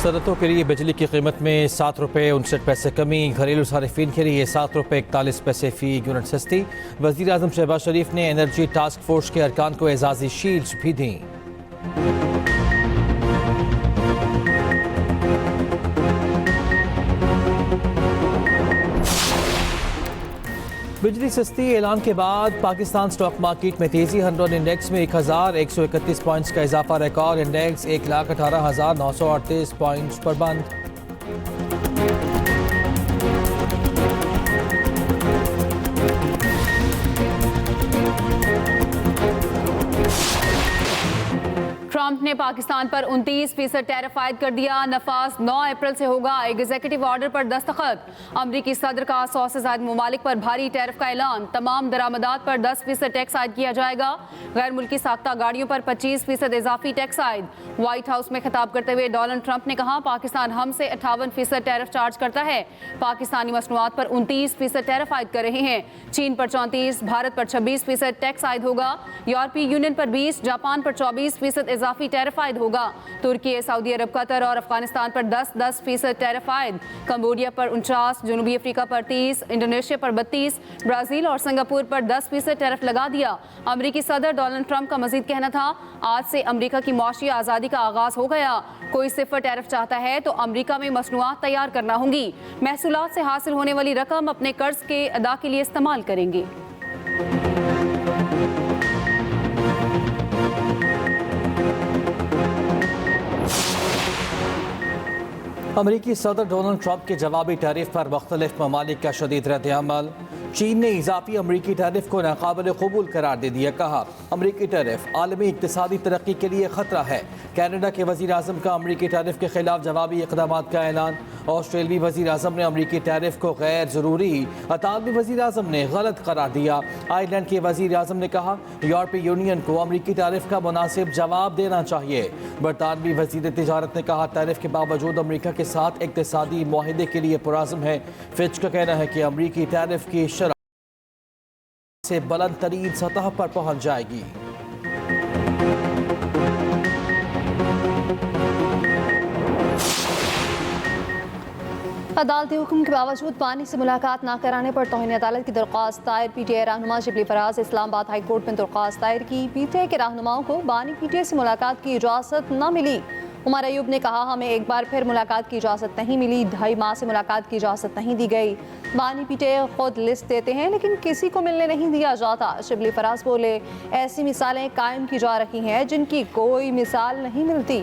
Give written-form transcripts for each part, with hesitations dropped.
सनतों के लिए बिजली की कीमत में 7 रुपये 59 पैसे कमी। घरेलू सारिफिन के लिए 7 रुपये 41 पैसे फी यूनिट सस्ती। वज़ीर आज़म शहबाज शरीफ ने एनर्जी टास्क फोर्स के अरकान को एजाज़ी शील्ड्स भी दी। बिजली सस्ती ऐलान के बाद पाकिस्तान स्टॉक मार्केट में तेजी। 100 इंडेक्स में 1131 पॉइंट्स का इजाफा। रिकॉर्ड इंडेक्स 1,18,938 पॉइंट्स पर बंद। ट्रंप ने पाकिस्तान पर 29% टैरिफ आयद कर दिया। नफाज 9 अप्रैल से होगा। एक एग्जीक्यूटिव ऑर्डर पर दस्तखत। अमरीकी सदर का 100 से ज्यादा ममालिक पर भारी टैरिफ का ऐलान। तमाम दरामदात पर 10% टैक्स आयद किया जाएगा। गैर मुल्की साख्ता गाड़ियों पर 25% इजाफी टैक्स आयद। व्हाइट हाउस में खिताब करते हुए डोनाल्ड ट्रंप ने कहा, पाकिस्तान हमसे 58% टैरिफ चार्ज करता है। पाकिस्तानी मसनूआत पर 29% टैरिफ आयद कर रहे हैं। चीन पर 34%, भारत पर 26% टैक्स आयद होगा। यूरोपीय यूनियन पर 20%, जापान पर 24% इजाफी टैरिफ आयद होगा। तुर्की, सऊदी अरब, कतर और अफगानिस्तान पर 10% टैरिफ आयद। कंबोडिया पर 49%, जनूबी अफ्रीका पर 30%, इंडोनेशिया पर 32%, ब्राजील और सिंगापुर पर 10% टैरिफ लगा दिया। अमरीकी सदर डोनाल्ड ट्रंप का मजीद कहना था, आज से अमरीका की मुआशी आज़ादी का आगाज हो गया। कोई सिफर टैरिफ चाहता है तो अमरीका में मसनूआत तैयार करना होंगी। महसूलात से हासिल होने वाली रकम अपने कर्ज के अदा के लिए इस्तेमाल करेंगे। अमरीकी सदर डोनाल्ड ट्रंप के जवाबी टैरिफ पर मुख्तलिफ ममालिक का शदीद रद्द-ए-अमल। चीन ने इजाफी अमरीकी टैरिफ को नाकाबिल कबूल करार दे दिया। कहा, अमरीकी टैरिफ आलमी इक्तिसादी तरक्की के लिए खतरा है। कैनेडा के वज़ीर आज़म का अमरीकी टैरिफ के खिलाफ जवाबी इक़दाम का ऐलान। ऑस्ट्रेलियाई वज़ीर आज़म ने अमरीकी टैरिफ को गैर ज़रूरी। अतालवी वज़ीर आज़म ने गलत करार दिया। आयरलैंड के वज़ीर आज़म ने कहा, यूरोपीय यूनियन को अमरीकी टैरिफ का मुनासिब जवाब देना चाहिए। बरतानवी वज़ीर तिजारत ने कहा, टैरिफ के बावजूद अमरीका के साथ इक्तिसादी मुआहिदे के लिए पुरअज़्म है। फिच का कहना है कि अमरीकी टैरिफ की शरह से बुलंद तरीन सतह पर पहुंच जाएगी। अदालती हुक्म के बावजूद बानी से मुलाकात न कराने पर तौहीन अदालत की दरख्वास्त दायर। पीटीआई रहनुमा शिबली फराज इस्लामाबाद हाई कोर्ट में दरख्वास्त दायर की। पीटीआई के रहनुमाओं को बानी पीटीआई से मुलाकात की इजाज़त न मिली। उमर अयूब ने कहा, हमें एक बार फिर मुलाकात की इजाज़त नहीं मिली। 2.5 माह से मुलाकात की इजाज़त नहीं दी गई। बानी पीटीआई खुद लिस्ट देते हैं लेकिन किसी को मिलने नहीं दिया जाता। शिबली फराज बोले, ऐसी मिसालें कायम की जा रही हैं जिनकी कोई मिसाल नहीं मिलती।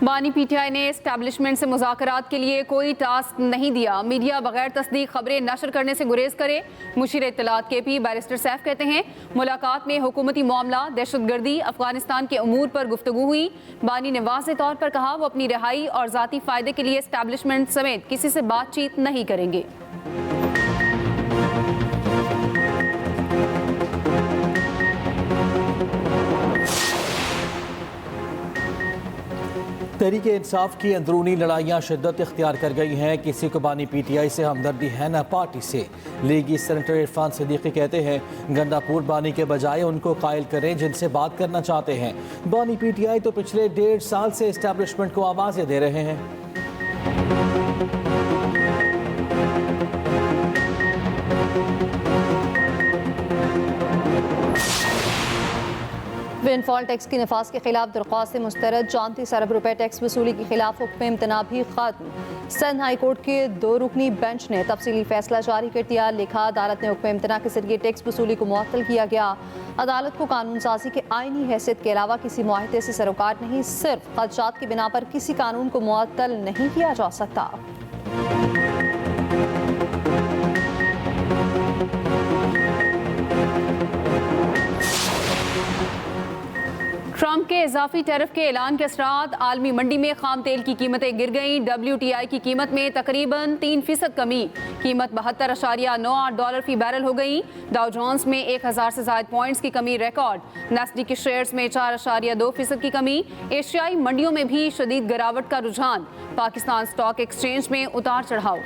बानी पीटीआई ने एस्टैब्लिशमेंट से मुज़ाकरात के लिए कोई टास्क नहीं दिया। मीडिया बगैर तस्दीक खबरें नशर करने से गुरेज करे। मुशीर इत्तलात केपी बैरिस्टर सैफ कहते हैं, मुलाकात में हुकूमती मामला, दहशतगर्दी, अफगानिस्तान के अमूर पर गुफ्तगू हुई। बानी ने वाज़ेह तौर पर कहा, वो अपनी रिहाई और ज़ाती फ़ायदे के लिए एस्टैब्लिशमेंट समेत किसी से बातचीत नहीं करेंगे। तहरीक इंसाफ की अंदरूनी लड़ाइयाँ शिद्दत इख्तियार कर गई हैं। किसी को बानी पीटीआई से हमदर्दी है न पार्टी से। लीगी सेनेटर इरफान सिद्दीकी कहते हैं, गंडापुर बानी के बजाय उनको कायल करें जिनसे बात करना चाहते हैं। बानी पीटीआई तो पिछले 1.5 साल से एस्टैब्लिशमेंट को आवाज़ें दे रहे हैं। विंडफॉल टैक्स की नफाज के खिलाफ दरख्वास्त से मुस्तरद। 34 अरब रुपए टैक्स वसूली के खिलाफ हुक्म इम्तना भी खत्म। सिंध हाई कोर्ट के 2 रुकनी बेंच ने तफसीली फैसला जारी कर दिया। लिखा, अदालत ने हुक्म इम्तना के जरिए टैक्स वसूली को मुअत्तल किया गया। अदालत को कानून साजी के आईनी हैसियत के अलावा किसी मुआहदे से सरोकार नहीं, सिर्फ खदशात की बिना पर किसी कानून को मुअत्तल नहीं किया जा सकता। ट्रंप के इजाफी टैरिफ के ऐलान के असरात। आलमी मंडी में खाम तेल की कीमतें गिर गईं। WTI की कीमत में तकरीबन 3% कमी। कीमत $72.98 फी बैरल हो गई। डाउ जोन्स में 1000 से ज्यादा पॉइंट्स की कमी रिकॉर्ड। नेस्डी के शेयर्स में 4.2% की कमी। एशियाई मंडियों में भी शदीद गिरावट का रुझान। पाकिस्तान स्टॉक एक्सचेंज में उतार चढ़ाव।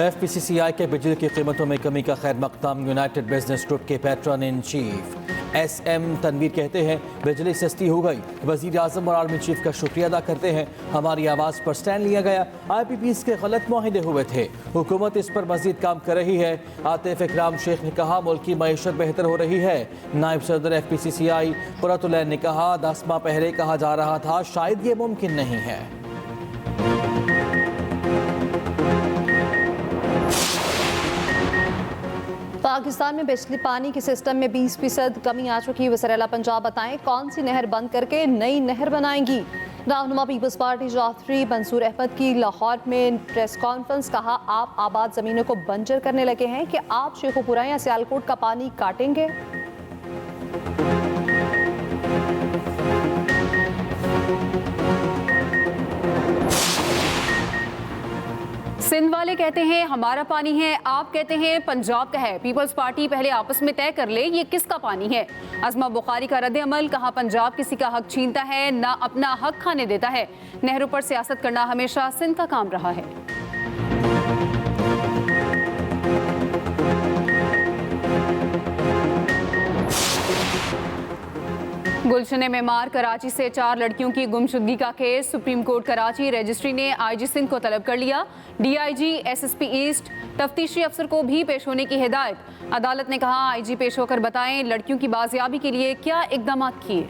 FPCCI के बिजली की कीमतों में कमी का खैर मकदम यूनाइटेड बिजनेस ग्रुप के patron in chief SM Tanveer कहते हैं बिजली सस्ती हो गई। वजीर आजम और आर्मी चीफ का शुक्रिया अदा करते हैं, हमारी आवाज़ पर स्टैंड लिया गया। IPPs के गलत मुआहिदे हुए थे, हुकूमत इस पर मजीद काम कर रही है। आतिफ इकराम शेख ने कहा मुल्क की मईशत बेहतर हो रही है। नायब सदर FPCCI कुरतुलैन ने कहा 10 माह पहले कहा जा रहा था शायद ये मुमकिन नहीं है। पाकिस्तान में बिजली पानी के सिस्टम में 20% कमी आ चुकी। वज़ीर-ए-आला पंजाब बताएं कौन सी नहर बंद करके नई नहर बनाएंगी। रहनुमा पीपल्स पार्टी जाफरी मंसूर अहमद की लाहौर में प्रेस कॉन्फ्रेंस, कहा आप आबाद ज़मीनों को बंजर करने लगे हैं कि आप शेखुपुरा या सियालकोट का पानी काटेंगे। सिंध वाले कहते हैं हमारा पानी है, आप कहते हैं पंजाब का है। पीपल्स पार्टी पहले आपस में तय कर ले ये किसका पानी है। अज़मा बुखारी का रद्द अमल, कहा पंजाब किसी का हक छीनता है ना अपना हक खाने देता है। नेहरू पर सियासत करना हमेशा सिंध का काम रहा है। गुलशन मेमार कराची से 4 लड़कियों की गुमशुदगी का case supreme court Karachi registry ने IG सिंध को तलब कर लिया। DIG SSP ईस्ट तफ्तीशी अफसर को भी पेश होने की हिदायत। अदालत ने कहा IG पेश होकर बताएं लड़कियों की बाजियाबी के लिए क्या इकदाम किए।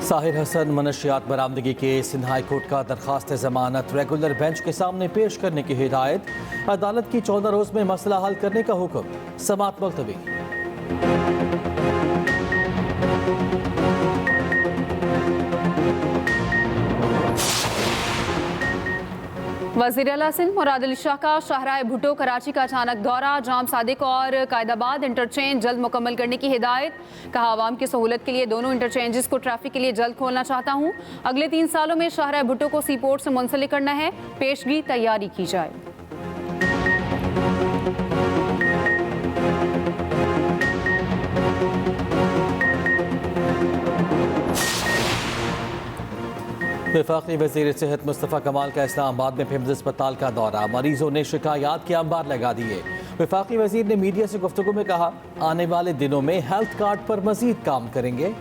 साहिर हसन मनशियात बरामदगी के सिंध हाई कोर्ट का दरखास्त जमानत रेगुलर बेंच के सामने पेश करने की हिदायत। अदालत की 14 रोज में मसला हल करने का हुक्म। समाअत मुलतवी। वज़ीर-ए-आला सिंध मुराद अली शाह का शाहराह भुट्टो कराची का अचानक दौरा। जाम सादिक और कायदाबाद इंटरचेंज जल्द मुकम्मल करने की हिदायत। कहा आवाम की सहूलत के लिए दोनों इंटरचेंजेस को ट्रैफिक के लिए जल्द खोलना चाहता हूँ। अगले 3 सालों में शाहराह भुट्टो को सी पोर्ट से मुंसलिक करना है। पेशगी तैयारी की जाए। वफाकी वज़ीर सेहत मुस्तफ़ा कमाल का इस्लामाबाद में पिम्स अस्पताल का दौरा। मरीजों ने शिकायत के अंबार लगा दिए। वफाकी वज़ीर ने मीडिया से गुफ्तगू में कहा आने वाले दिनों में हेल्थ कार्ड पर मजीद काम करेंगे।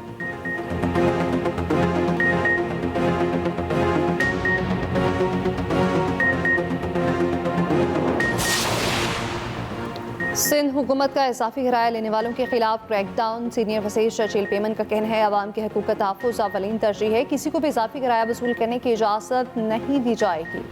सिंध हुकूमत का इजाफी किराया लेने वालों के खिलाफ क्रैकडाउन। सीनियर वज़ीर शर्जील पेमन का कहना है अवाम के हकूक़ का तहफ़्फ़ुज़ अव्वलीन तरजीह है, किसी को भी इजाफी किराया वसूल करने की इजाज़त नहीं दी जाएगी।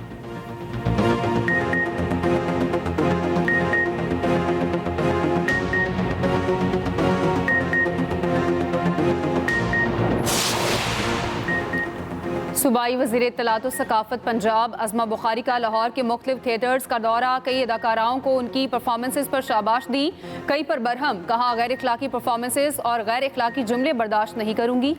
सूबाई वज़ीर इत्तलात और सकाफ़त पंजाब अज़मा बुखारी का लाहौर के मुख्तलिफ थिएटर्स का दौरा। कई अदाकाराओं को उनकी परफॉर्मेंसेस पर शाबाश दी, कई पर बरहम। कहा गैर इखलाकी परफॉर्मेंसेस और गैर इखलाकी जुमले बर्दाश्त नहीं करूंगी।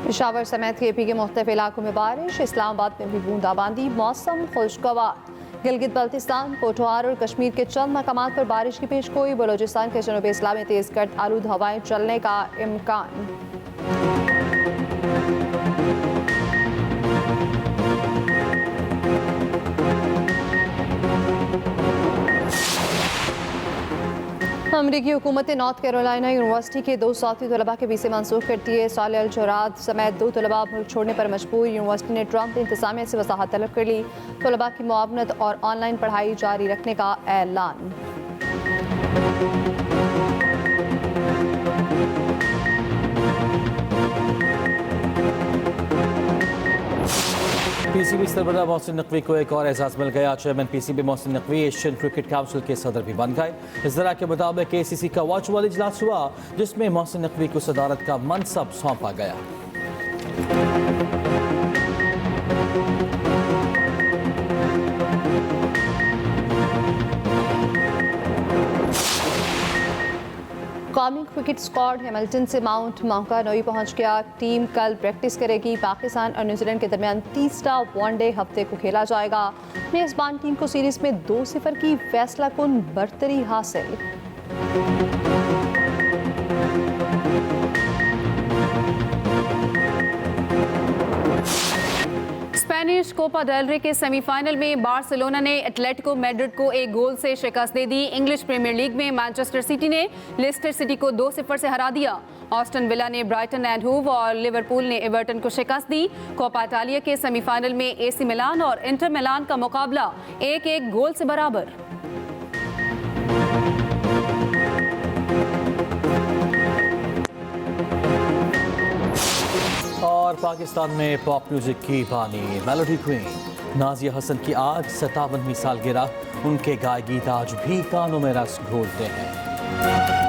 पेशावर समेत KP के मुख्तलिफ इलाकों में बारिश। इस्लामाबाद में भी बूंदाबांदी। मौसम खुशगवार। गिलगित बल्तिस्तान, पोठवार और कश्मीर के चंद मकामात पर बारिश की पेशगोई। बलोचिस्तान के जनूब इस्लाम में तेज गर्द आलूद हवाएं चलने का इम्कान। अमरीकी हुकूमत ने नॉर्थ कैरोलिना यूनिवर्सिटी के 2 साथी तलबा के वीज़े मंसूख कर दिए। सालिल जोराद समेत 2 तलबा मुल्क छोड़ने पर मजबूर। यूनिवर्सिटी ने ट्रंप इंतजामिया से वजाहत तलब कर ली। तलबा की मुआवनत और ऑनलाइन पढ़ाई जारी रखने का ऐलान। PCB सरबराह मोहसिन नकवी को एक और एजाज़ मिल गया। Chairman PCB Mohsin Naqvi Asian cricket council के सदर भी बन गए। इस तरह के मुताबिक ACC का वर्चुअल इजलास हुआ जिसमें मोहसिन नकवी को सदारत का मनसब सौंपा गया। कौमी क्रिकेट स्क्वाड हैमिल्टन से माउंट मौकानोई पहुंच गया। टीम कल प्रैक्टिस करेगी। पाकिस्तान और न्यूजीलैंड के दरमियान तीसरा वनडे हफ्ते को खेला जाएगा। मेजबान टीम को सीरीज में 2-0 की फैसला कुन बरतरी हासिल। स्पेनिश कोपा डेल रे के सेमीफाइनल में बार्सिलोना ने एटलेटिको मैड्रिड को 1 गोल से शिकस्त दे दी। इंग्लिश प्रीमियर लीग में मैनचेस्टर सिटी ने लेस्टर सिटी को 2-0 से हरा दिया। ऑस्टन विला ने ब्राइटन एंड हूव और लिवरपूल ने एवर्टन को शिकस्त दी। कोपा इटालिया के सेमीफाइनल में एसी मिलान और इंटर मिलान का मुकाबला 1-1 गोल से बराबर। और पाकिस्तान में पॉप म्यूजिक की बानी मेलोडी क्वीन नाजिया हसन की आज 57वीं सालगिरह। उनके गाए गीत आज भी कानों में रस घोलते हैं।